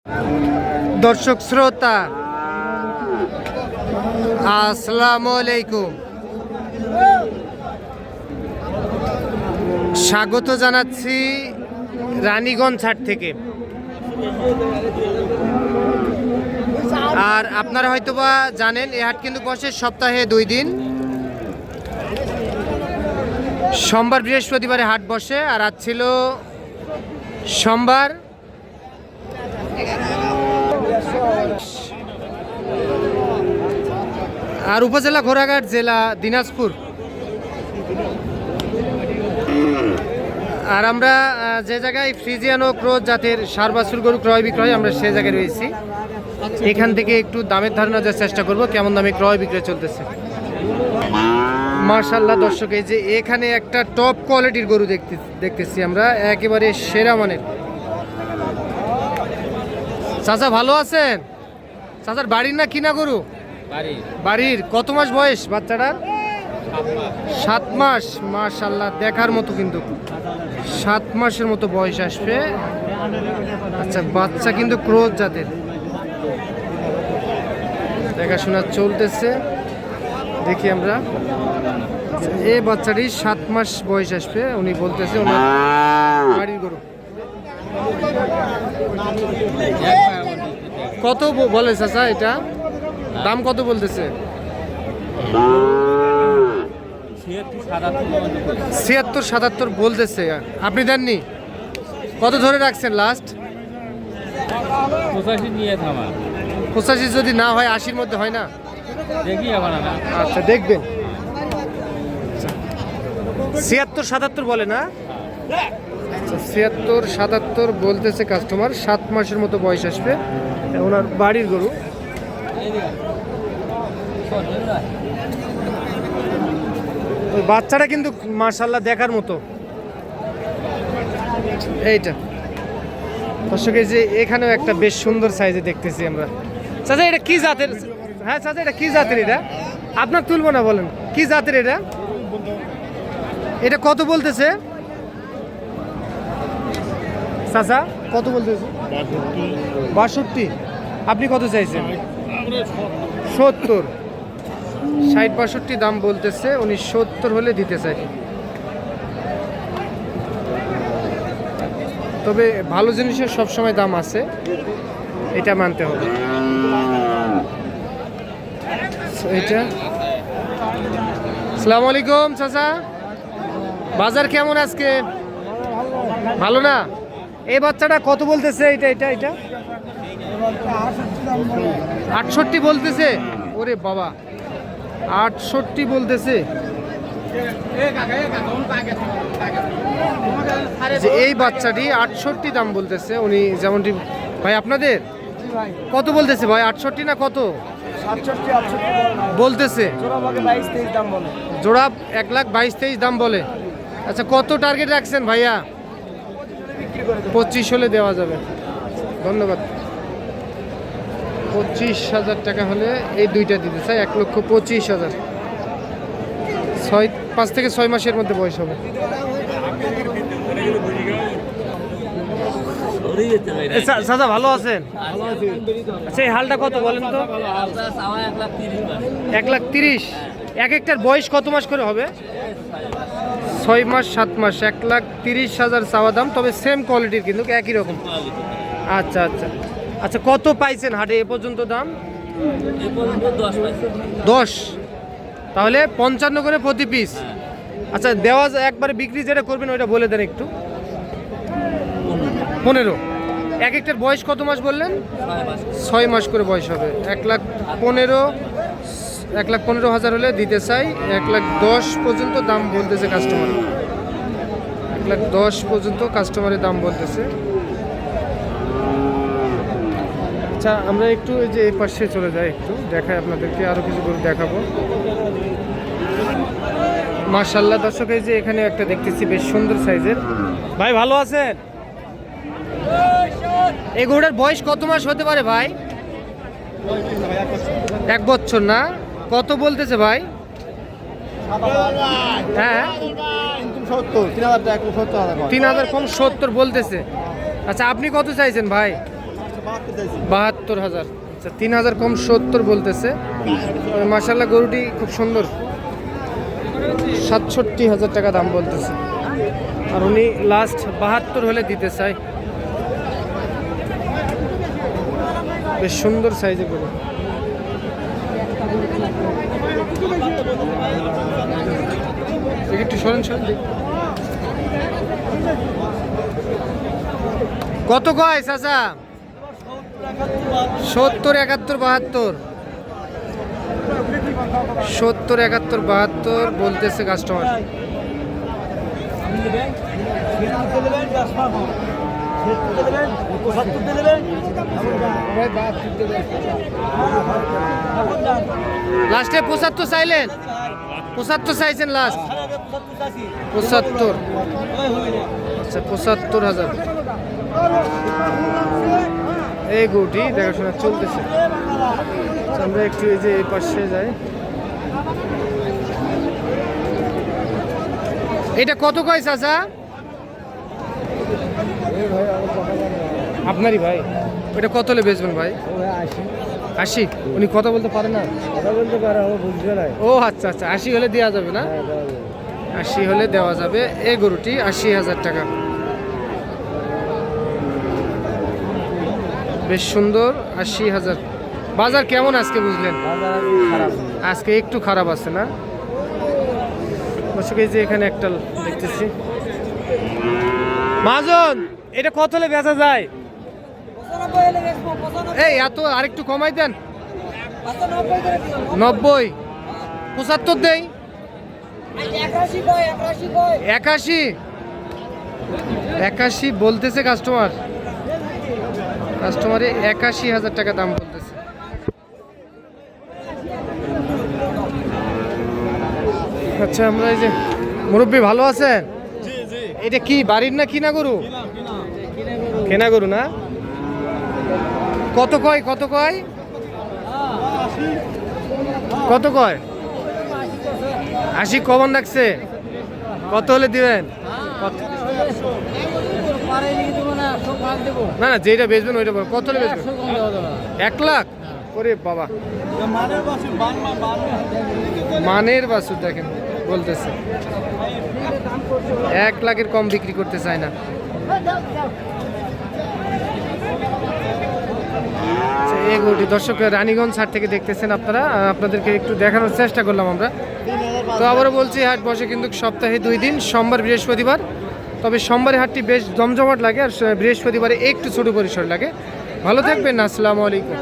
দর্শক শ্রোতা আসসালামু আলাইকুম, স্বাগত জানাচ্ছি রানীগঞ্জ হাট থেকে। আর আপনারা হয়তোবা জানেন এই হাট কিন্তু বসে সপ্তাহে 2 দিন, সোমবার বৃহস্পতিবারে হাট বসে। আর আজ ছিল সোমবার। আর উপজেলা ঘোড়াঘাট, জেলা দিনাজপুর। আর আমরা যে জায়গায় ফ্রিজিয়ান ও ক্রোজ জাতের ষাঁড় বাছুর গরু ক্রয় বিক্রয়, আমরা সে জায়গায় রয়েছি। এখান থেকে একটু দামের ধারণা দেওয়ার চেষ্টা করব, কেমন দামে ক্রয় বিক্রয় চলতেছে। মাশাআল্লাহ দর্শক, এই যে এখানে একটা টপ কোয়ালিটির গরু দেখতেছি আমরা, একেবারে সেরা মানের। চাচা ভালো আছেন? চাচার বাড়ির না কিনা গরু? বাড়ির। কত মাস বয়স বাচ্চাটা? 7 মাস। মাশাআল্লাহ দেখার মতো, কিন্তু 7 মাসের মতো বয়স আসবে। আচ্ছা, বাচ্চা কিন্তু ক্রোজ জাতের, দেখাশোনা চলতেছে। দেখি আমরা, এই বাচ্চাটি 7 মাস বয়স আসবে, উনি বলতেছে ওনার বাড়ির গরু। কত বলে চাচা এটা? দাম কত বলতেছে? 76-77 বলতেছে। আপনি দেননি? কত ধরে রাখছেন লাস্ট? 85 যদি না হয় 80-র মধ্যে হয় না? আচ্ছা দেখবেন। 76-77 বলে না? 76-77 বলতেছে কাস্টমার। 7 মাসের মতো বয়স আসবে, ওনার বাড়ির গরু। ওই বাচ্চাটা কিন্তু মাশাআল্লাহ দেখার মতো। এইটা দর্শক, এই যে এখানেও একটা বেশ সুন্দর সাইজে দেখতেছি আমরা। চাচা এটা কি জাতের? হ্যাঁ চাচা, এটা কি জাতের? এটা আপনার তুলবো না, বলেন কি জাতের এটা? এটা কত বলতেছে চাচা? কত বলতেছে? 62। আপনি কত চাইছেন? 70। 60-62 দাম বলতেছে, উনি 70 হলে দিতে চাই। তবে ভালো জিনিসের সবসময় দাম আছে, এটা মানতে হবে। এটা আসসালামু আলাইকুম চাচা, বাজার কেমন আজকে? ভালো না? এই বাচ্চাটা কত বলতেছে? এটা 68 বলতেছে। ওরে বাবা, 68 বলতেছে। যে এই বাচ্চাটি 68 দাম বলতেছে উনি, যেমনটি ভাই আপনাদের কত বলতেছে ভাই? 68 না কত বলতেছে? জোড়া 1,22,23 দাম বলে। আচ্ছা, কত টার্গেট রাখছেন ভাইয়া? 25 হলে দেওয়া যাবে। ধন্যবাদ। 25,000 টাকা হলে এই দুইটা দিতে চাই, 1,25,000। 5 থেকে 6 মাসের মধ্যে বয়স হবে। চাচা ভালো আছেন? আচ্ছা, এই হালটা কত বলেন তো? 1,30,000। এক একটার বয়স কত মাস করে হবে? 6 মাস 7 মাস। 1,30,000 চাওয়া দাম, তবে সেম কোয়ালিটির কিন্তু একই রকম। আচ্ছা আচ্ছা আচ্ছা, কত পাইছেন হাটে এ পর্যন্ত দাম? 10। তাহলে 55 করে প্রতি পিস। আচ্ছা, দেওয়া একবারে বিক্রি যেটা করবেন ওইটা বলে দেন একটু। 15। এক একটার বয়স কত মাস বললেন? 6 মাস করে বয়স হবে। 1,15,000 হলে দিতে চাই। 1,10,000 পর্যন্ত দাম বলতেছে কাস্টমার। 1,10,000 পর্যন্ত কাস্টমারের দাম বলতেছে। আচ্ছা, আমরা একটু এই যে এই পাশে চলে যাই, একটু দেখাই আপনাদেরকে, আরো কিছু গরু দেখাবো। মাশাআল্লাহ দর্শক, এই যে এখানে একটা দেখতেছি বেশ সুন্দর সাইজের। ভাই ভালো আছেন? এই গরুটার বয়স কত মাস হতে পারে ভাই? 1 বছর না? কত বলতেছে ভাই? হ্যাঁ 3,000 কম 70 বলতেছে। আচ্ছা, আপনি কত চাইছেন ভাই? 72,000। আচ্ছা 3,000 কম 70 বলতেছে। মাশাআল্লাহ গরুটি খুব সুন্দর। 67,000 টাকা দাম বলতেছে, আর উনি লাস্ট 72 হলে দিতে চাই। বেশ সুন্দর সাইজে গরু। একটু সরেন সরেন দেখি। কত কয় চাচা? 70, 71, 72। 70, 71, 72 বলতেছে কাস্টমার। লাস্টে 75 চাইলেন? 75 চাইছেন লাস্ট? 75। আচ্ছা 75,000। এই গরুটি দেখাশোনা চলতেছে। আমরা একটু এই যে এই পাশে যাই। এটা কত কয় চাচা? আপনারই ভাই? ওটা কত হলে বেচবেন ভাই? 80। উনি কথা বলতে পারে না? কথা বলতে পারে, ও বুঝবে না। ও আচ্ছা আচ্ছা, 80 হলে দেওয়া যাবে না? 80 হলে দেওয়া যাবে। এই গরুটি 80,000 টাকা। বেশ সুন্দর, 80,000। বাজার কেমন আজকে বুঝলেন? আজকে একটু খারাপ আছে না? বসে যে এখানে একটা দেখতেছি। মাজন, এটা কত হলে বেচা যায়? এই এত আরেকটু কমাই দেন। 90, 75 দেই। 81 বলতেছে কাস্টমার। কাস্টমারে 81,000 টাকা দাম বলতেছে। আচ্ছা আমরা এই যে মুরব্বি ভালো আছেন? এটা কি বাড়ির না কিনা গরু? কেনা গরু না? কত কয়? কত কয়? কত কয়? 80 কমন রাখছে। কত হলে দিবেন? না না, যেটা বেচবেন ওইটা বল। কত হলে বেচবেন? 1 লাখ? ওরে বাবা, মানের বাছুর দেখেন বলতেছে 1 লাখের কম বিক্রি করতে চায় না। এই গরুটি দর্শক রানীগঞ্জ হাট থেকে দেখতেছেন আপনারা, আপনাদেরকে একটু দেখানোর চেষ্টা করলাম আমরা। তো আবারও বলছি, হাট বসে কিন্তু সপ্তাহে 2 দিন, সোমবার বৃহস্পতিবার। তবে সোমবারে হাটটি বেশ জমজমাট লাগে, আর বৃহস্পতিবারে একটু ছোট পরিসর লাগে। ভালো থাকবেন, আসসালামু আলাইকুম।